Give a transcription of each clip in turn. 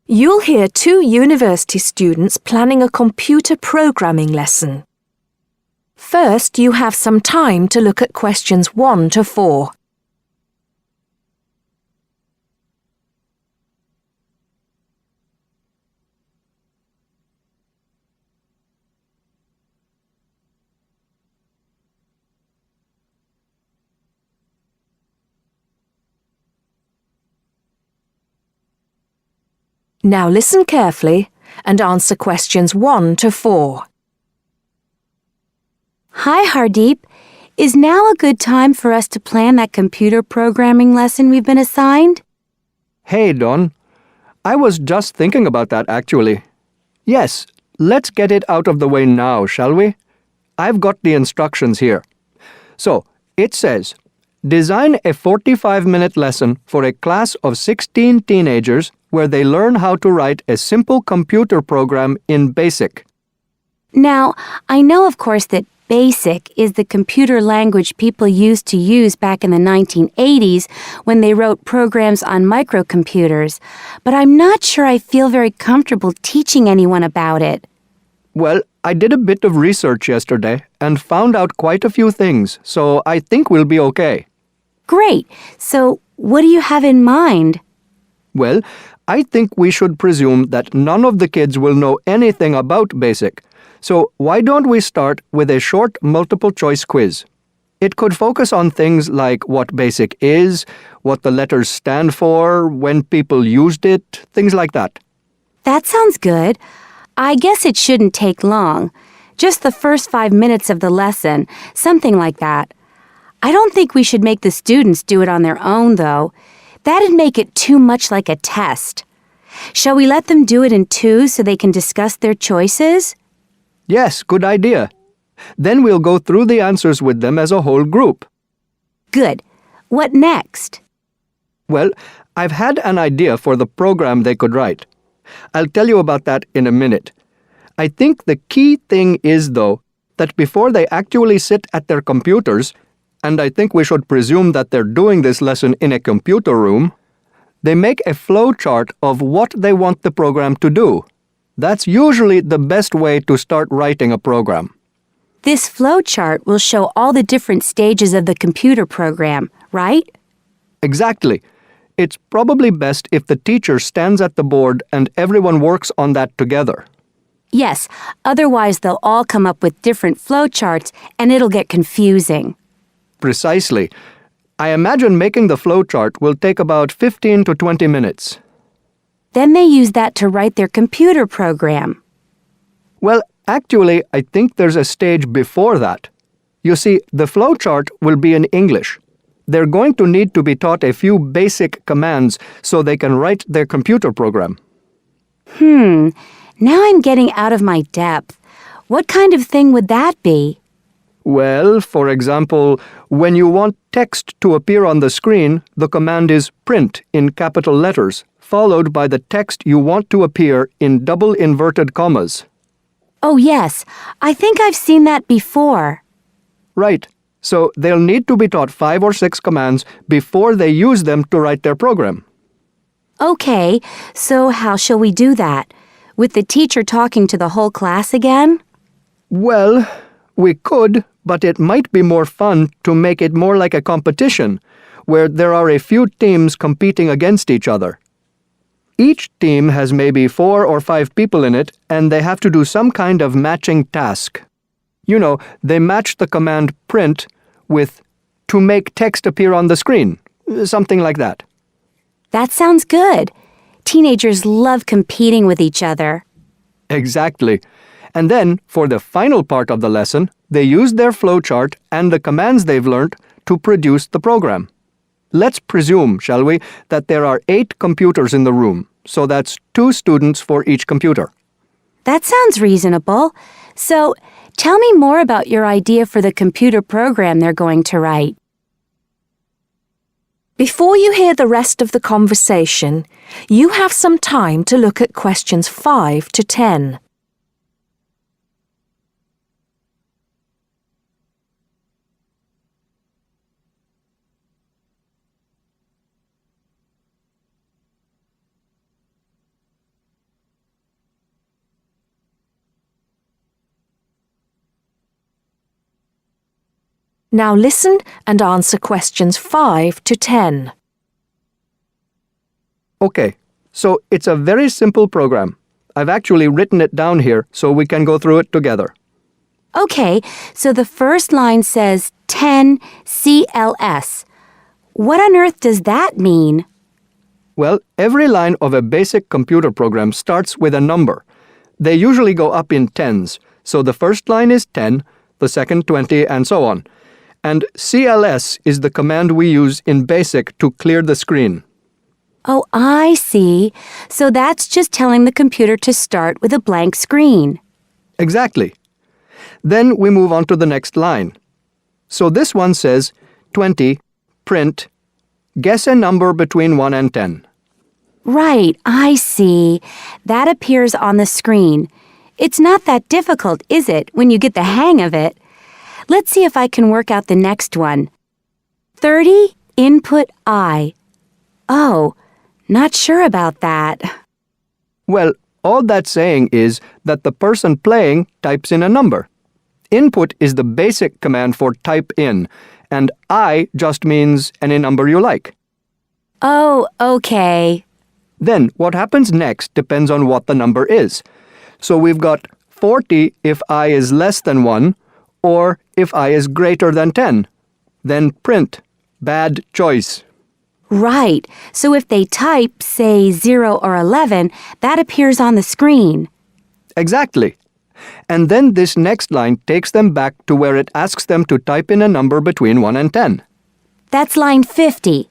You'll hear two university students planning a computer programming lesson. First, you have some time to look at questions 1 to 4. Now listen carefully and answer questions 1 to 4. Hi, Hardeep. Is now a good time for us to plan that computer programming lesson we've been assigned? Hey, Don. I was just thinking about that, actually. Yes, let's get it out of the way now, shall we? I've got the instructions here. So, it says, design a 45-minute lesson for a class of 16 teenagers where they learn how to write a simple computer program in BASIC. Now, I know, of course, that BASIC is the computer language people used to use back in the 1980s when they wrote programs on microcomputers, but I'm not sure I feel very comfortable teaching anyone about it. Well, I did a bit of research yesterday and found out quite a few things, so I think we'll be okay. Great. So, what do you have in mind? Well, I think we should presume that none of the kids will know anything about BASIC. So why don't we start with a short multiple-choice quiz? It could focus on things like what BASIC is, what the letters stand for, when people used it, things like that. That sounds good. I guess it shouldn't take long. Just the first 5 minutes of the lesson, something like that. I don't think we should make the students do it on their own, though. That'd make it too much like a test. Shall we let them do it in twos so they can discuss their choices? Yes, good idea. Then we'll go through the answers with them as a whole group. Good. What next? Well, I've had an idea for the program they could write. I'll tell you about that in a minute. I think the key thing is, though, that before they actually sit at their computers, and I think we should presume that they're doing this lesson in a computer room, they make a flow chart of what they want the program to do. That's usually the best way to start writing a program. This flow chart will show all the different stages of the computer program, right? Exactly. It's probably best if the teacher stands at the board and everyone works on that together. Yes, otherwise they'll all come up with different flow charts and it'll get confusing. Precisely. I imagine making the flow chart will take about 15 to 20 minutes. Then they use that to write their computer program. Well, actually, I think there's a stage before that. You see, the flow chart will be in English. They're going to need to be taught a few basic commands so they can write their computer program. Now I'm getting out of my depth. What kind of thing would that be? Well, for example, when you want text to appear on the screen, the command is print in capital letters, followed by the text you want to appear in double inverted commas. Oh yes, I think I've seen that before. Right. So they'll need to be taught 5 or 6 commands before they use them to write their program. Okay, so how shall we do that? With the teacher talking to the whole class again? Well, we could, but it might be more fun to make it more like a competition, where there are a few teams competing against each other. Each team has maybe 4 or 5 people in it, and they have to do some kind of matching task. You know, they match the command print with to make text appear on the screen, something like that. That sounds good. Teenagers love competing with each other. Exactly. And then, for the final part of the lesson, they use their flowchart and the commands they've learned to produce the program. Let's presume, shall we, that there are 8 computers in the room, so that's 2 students for each computer. That sounds reasonable. So, tell me more about your idea for the computer program they're going to write. Before you hear the rest of the conversation, you have some time to look at questions 5 to 10. Now listen and answer questions 5 to 10. Okay, so it's a very simple program. I've actually written it down here so we can go through it together. Okay, so the first line says 10 CLS. What on earth does that mean? Well, every line of a basic computer program starts with a number. They usually go up in tens, so the first line is 10, the second 20, and so on. And CLS is the command we use in BASIC to clear the screen. Oh, I see. So that's just telling the computer to start with a blank screen. Exactly. Then we move on to the next line. So this one says 20, print, guess a number between 1 and 10. Right, I see. That appears on the screen. It's not that difficult, is it, when you get the hang of it? Let's see if I can work out the next one. 30, input I. Oh, not sure about that. Well, all that's saying is that the person playing types in a number. Input is the basic command for type in, and I just means any number you like. Oh, okay. Then what happens next depends on what the number is. So we've got 40 if I is less than 1, or if I is greater than 10. Then print. Bad choice. Right, so if they type, say, 0 or 11, that appears on the screen. Exactly. And then this next line takes them back to where it asks them to type in a number between 1 and 10. That's line 50.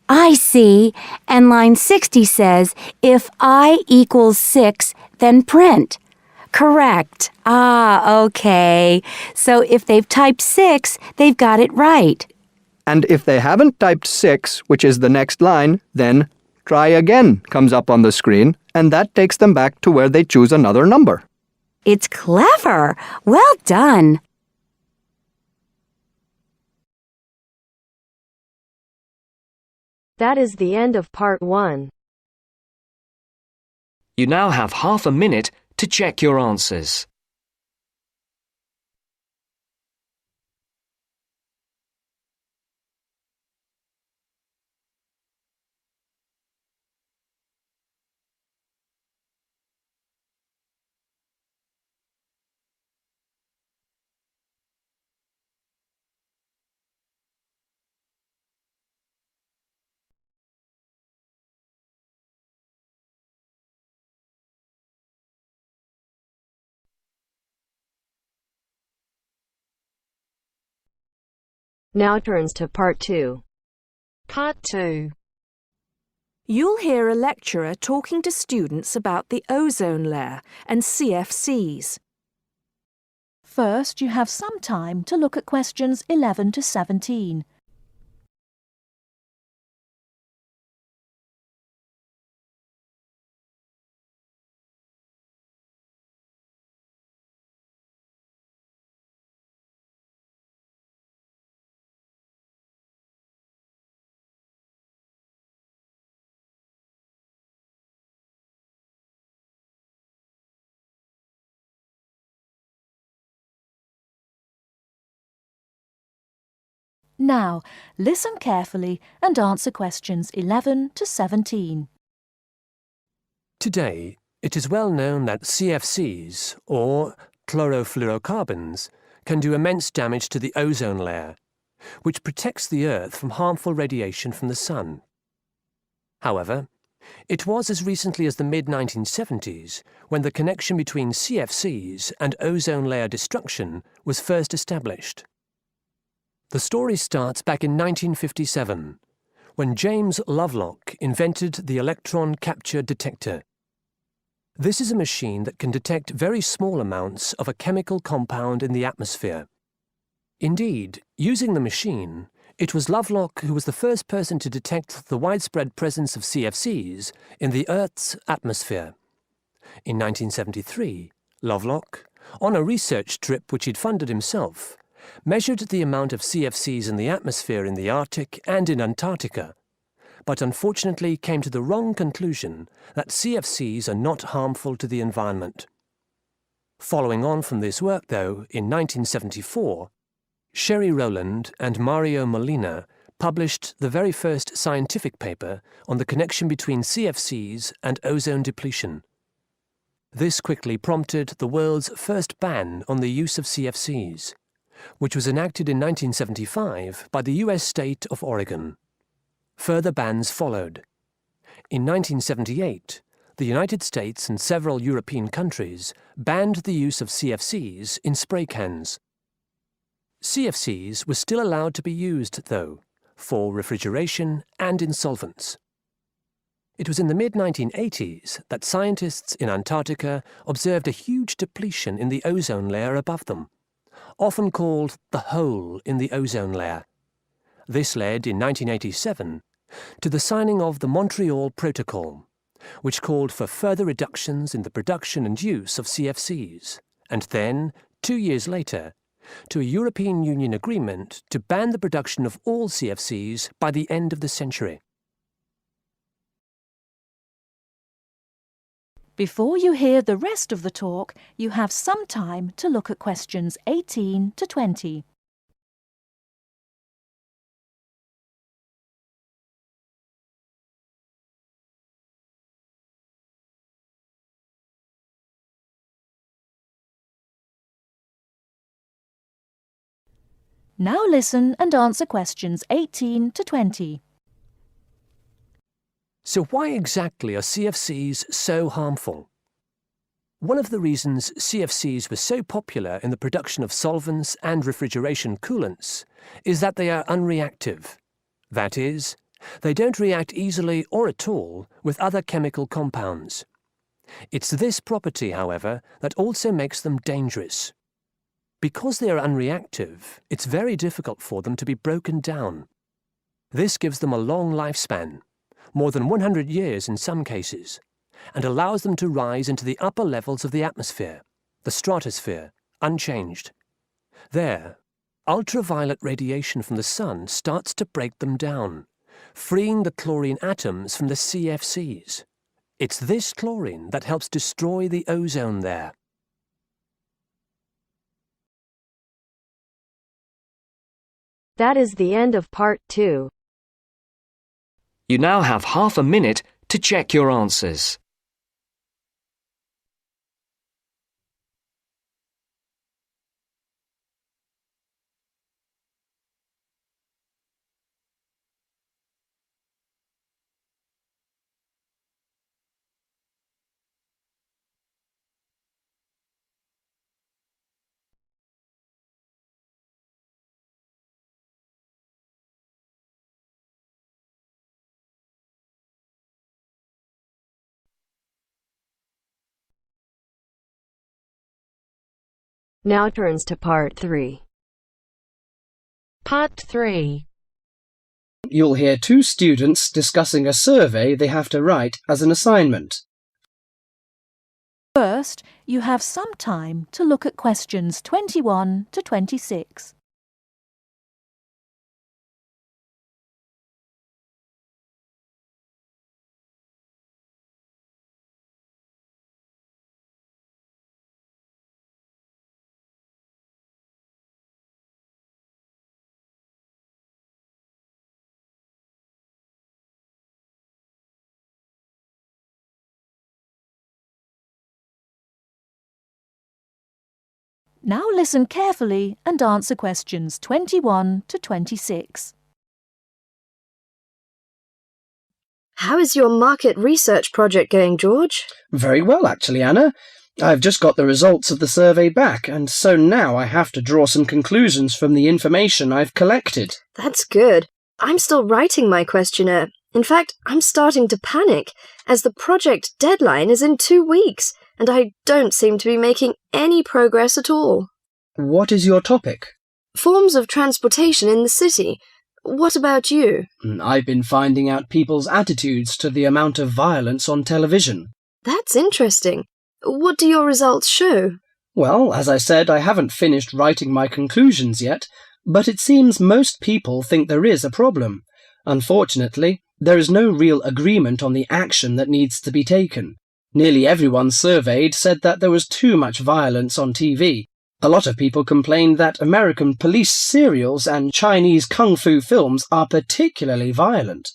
I see. And line 60 says, if I equals 6, then print. Correct. Ah, okay. So if they've typed 6, they've got it right. And if they haven't typed 6, which is the next line, then try again comes up on the screen, and that takes them back to where they choose another number. It's clever. Well done. That is the end of part 1. You now have half a minute to check your answers. Now turns to part 2. Part 2. You'll hear a lecturer talking to students about the ozone layer and CFCs. First, you have some time to look at questions 11 to 17. Now, listen carefully and answer questions 11 to 17. Today, it is well known that CFCs, or chlorofluorocarbons, can do immense damage to the ozone layer, which protects the Earth from harmful radiation from the sun. However, it was as recently as the mid-1970s when the connection between CFCs and ozone layer destruction was first established. The story starts back in 1957, when James Lovelock invented the electron capture detector. This is a machine that can detect very small amounts of a chemical compound in the atmosphere. Indeed, using the machine, it was Lovelock who was the first person to detect the widespread presence of CFCs in the Earth's atmosphere. In 1973, Lovelock, on a research trip which he'd funded himself, measured the amount of CFCs in the atmosphere in the Arctic and in Antarctica, but unfortunately came to the wrong conclusion that CFCs are not harmful to the environment. Following on from this work, though, in 1974, Sherry Rowland and Mario Molina published the very first scientific paper on the connection between CFCs and ozone depletion. This quickly prompted the world's first ban on the use of CFCs, which was enacted in 1975 by the US state of Oregon. Further bans followed. In 1978, the United States and several European countries banned the use of CFCs in spray cans. CFCs were still allowed to be used, though, for refrigeration and in solvents. It was in the mid-1980s that scientists in Antarctica observed a huge depletion in the ozone layer above them, often called the hole in the ozone layer. This led, in 1987, to the signing of the Montreal Protocol, which called for further reductions in the production and use of CFCs, and then, 2 years later, to a European Union agreement to ban the production of all CFCs by the end of the century. Before you hear the rest of the talk, you have some time to look at questions 18 to 20. Now listen and answer questions 18 to 20. So why exactly are CFCs so harmful? One of the reasons CFCs were so popular in the production of solvents and refrigeration coolants is that they are unreactive. That is, they don't react easily or at all with other chemical compounds. It's this property, however, that also makes them dangerous. Because they are unreactive, it's very difficult for them to be broken down. This gives them a long lifespan, more than 100 years in some cases, and allows them to rise into the upper levels of the atmosphere, the stratosphere, unchanged. There, ultraviolet radiation from the sun starts to break them down, freeing the chlorine atoms from the CFCs. It's this chlorine that helps destroy the ozone there. That is the end of part 2. You now have half a minute to check your answers. Now turns to part 3. Part 3. You'll hear two students discussing a survey they have to write as an assignment. First, you have some time to look at questions 21 to 26. Now listen carefully and answer questions 21 to 26. How is your market research project going, George? Very well, actually, Anna. I've just got the results of the survey back, and so now I have to draw some conclusions from the information I've collected. That's good. I'm still writing my questionnaire. In fact, I'm starting to panic, as the project deadline is in 2 weeks, and I don't seem to be making any progress at all. What is your topic? Forms of transportation in the city. What about you? I've been finding out people's attitudes to the amount of violence on television. That's interesting. What do your results show? Well, as I said, I haven't finished writing my conclusions yet, but it seems most people think there is a problem. Unfortunately, there is no real agreement on the action that needs to be taken. Nearly everyone surveyed said that there was too much violence on TV, A lot of people complained that American police serials and Chinese kung fu films are particularly violent.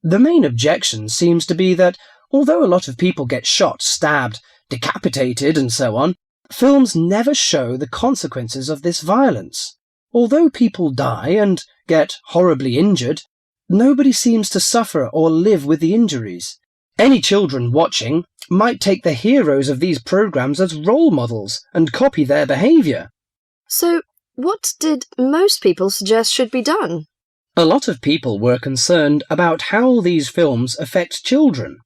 The main objection seems to be that, although a lot of people get shot, stabbed, decapitated, and so on, films never show the consequences of this violence. Although people die and get horribly injured, nobody seems to suffer or live with the injuries. Any children watching might take the heroes of these programs as role models and copy their behaviour. So, what did most people suggest should be done? A lot of people were concerned about how these films affect children.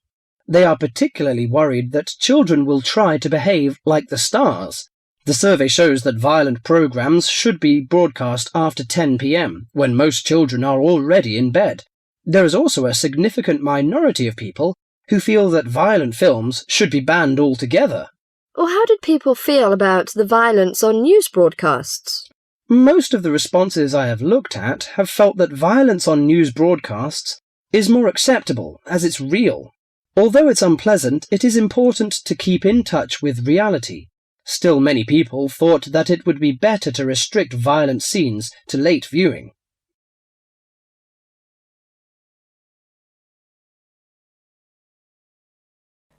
They are particularly worried that children will try to behave like the stars. The survey shows that violent programs should be broadcast after 10 p.m, when most children are already in bed. There is also a significant minority of people who feel that violent films should be banned altogether. Or how did people feel about the violence on news broadcasts? Most of the responses I have looked at have felt that violence on news broadcasts is more acceptable as it's real. Although it's unpleasant, it is important to keep in touch with reality. Still, many people thought that it would be better to restrict violent scenes to late viewing.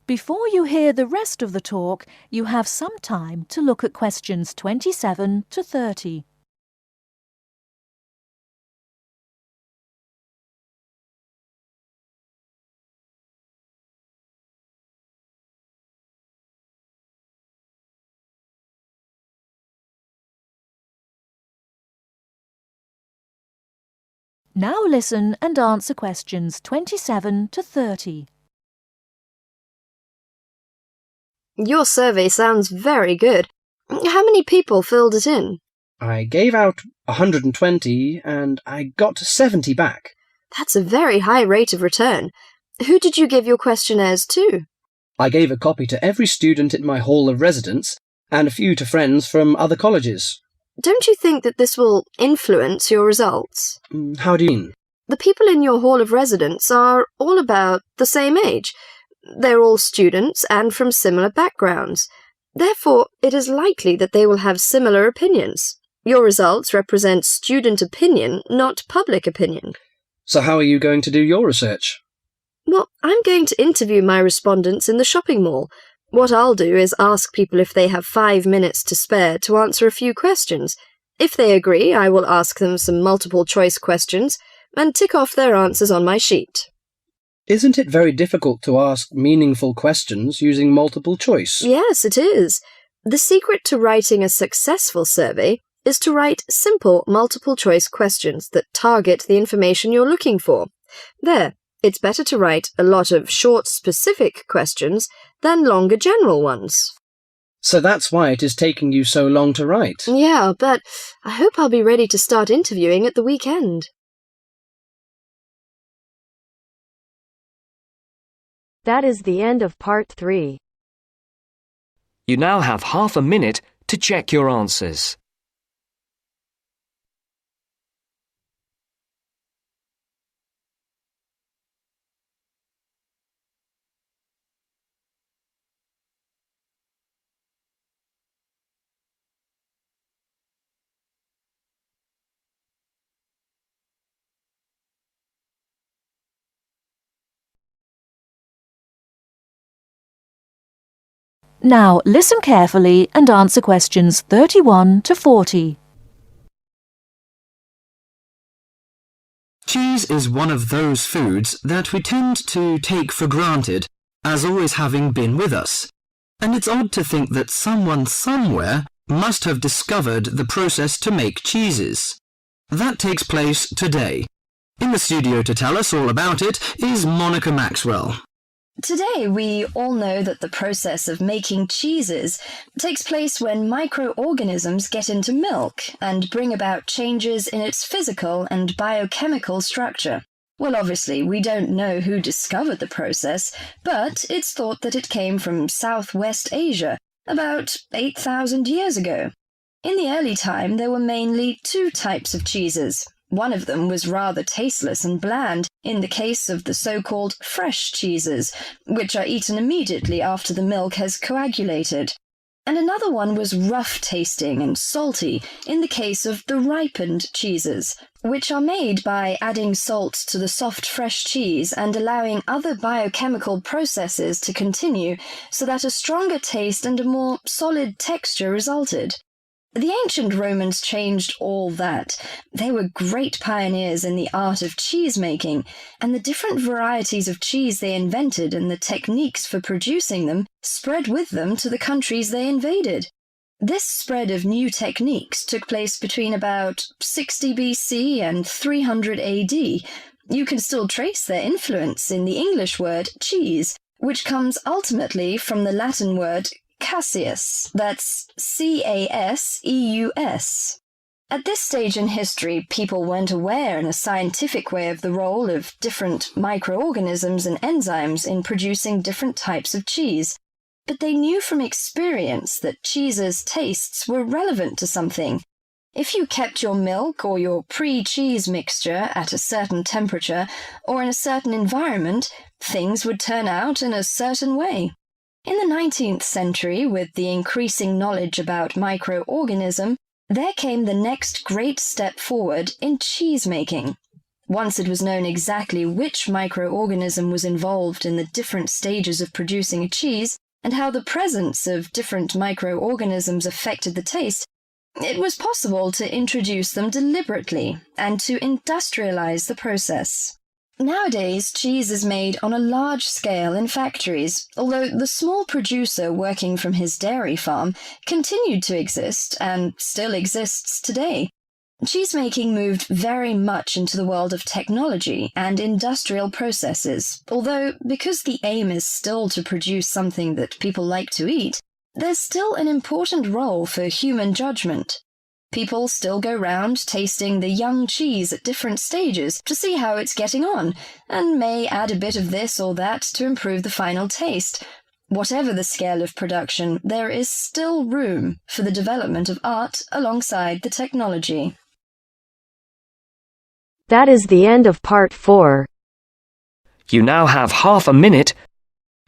Before you hear the rest of the talk, you have some time to look at questions 27 to 30. Now listen and answer questions 27 to 30. Your survey sounds very good. How many people filled it in? I gave out 120 and I got 70 back. That's a very high rate of return. Who did you give your questionnaires to? I gave a copy to every student in my hall of residence and a few to friends from other colleges. Don't you think that this will influence your results? How do you mean? The people in your hall of residence are all about the same age. They're all students and from similar backgrounds. Therefore, it is likely that they will have similar opinions. Your results represent student opinion, not public opinion. So how are you going to do your research? Well, I'm going to interview my respondents in the shopping mall. What I'll do is ask people if they have 5 minutes to spare to answer a few questions. If they agree, I will ask them some multiple-choice questions and tick off their answers on my sheet. Isn't it very difficult to ask meaningful questions using multiple choice? Yes, it is. The secret to writing a successful survey is to write simple multiple-choice questions that target the information you're looking for. There, it's better to write a lot of short, specific questions than longer general ones. So that's why it is taking you so long to write. Yeah, but I hope I'll be ready to start interviewing at the weekend. That is the end of part 3. You now have half a minute to check your answers. Now listen carefully and answer questions 31 to 40. Cheese is one of those foods that we tend to take for granted as always having been with us. And it's odd to think that someone somewhere must have discovered the process to make cheeses. That takes place today. In the studio to tell us all about it is Monica Maxwell. Today, we all know that the process of making cheeses takes place when microorganisms get into milk and bring about changes in its physical and biochemical structure. Well, obviously, we don't know who discovered the process, but it's thought that it came from Southwest Asia about 8,000 years ago. In the early time, there were mainly 2 types of cheeses. One of them was rather tasteless and bland in the case of the so-called fresh cheeses, which are eaten immediately after the milk has coagulated. And another one was rough tasting and salty in the case of the ripened cheeses, which are made by adding salt to the soft fresh cheese and allowing other biochemical processes to continue so that a stronger taste and a more solid texture resulted. The ancient Romans changed all that. They were great pioneers in the art of cheese making, and the different varieties of cheese they invented and the techniques for producing them spread with them to the countries they invaded. This spread of new techniques took place between about 60 BC and 300 AD. You can still trace their influence in the English word cheese, which comes ultimately from the Latin word Caseus, that's C-A-S-E-U-S. At this stage in history, people weren't aware in a scientific way of the role of different microorganisms and enzymes in producing different types of cheese, but they knew from experience that cheese's tastes were relevant to something. If you kept your milk or your pre-cheese mixture at a certain temperature or in a certain environment, things would turn out in a certain way. In the 19th century, with the increasing knowledge about microorganism, there came the next great step forward in cheese making. Once it was known exactly which microorganism was involved in the different stages of producing a cheese, and how the presence of different microorganisms affected the taste, it was possible to introduce them deliberately and to industrialize the process. Nowadays, cheese is made on a large scale in factories, although the small producer working from his dairy farm continued to exist and still exists today. Cheesemaking moved very much into the world of technology and industrial processes, although because the aim is still to produce something that people like to eat, there's still an important role for human judgment. People still go round tasting the young cheese at different stages to see how it's getting on, and may add a bit of this or that to improve the final taste. Whatever the scale of production, there is still room for the development of art alongside the technology. That is the end of part 4.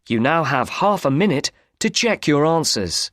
You now have half a minute to check your answers.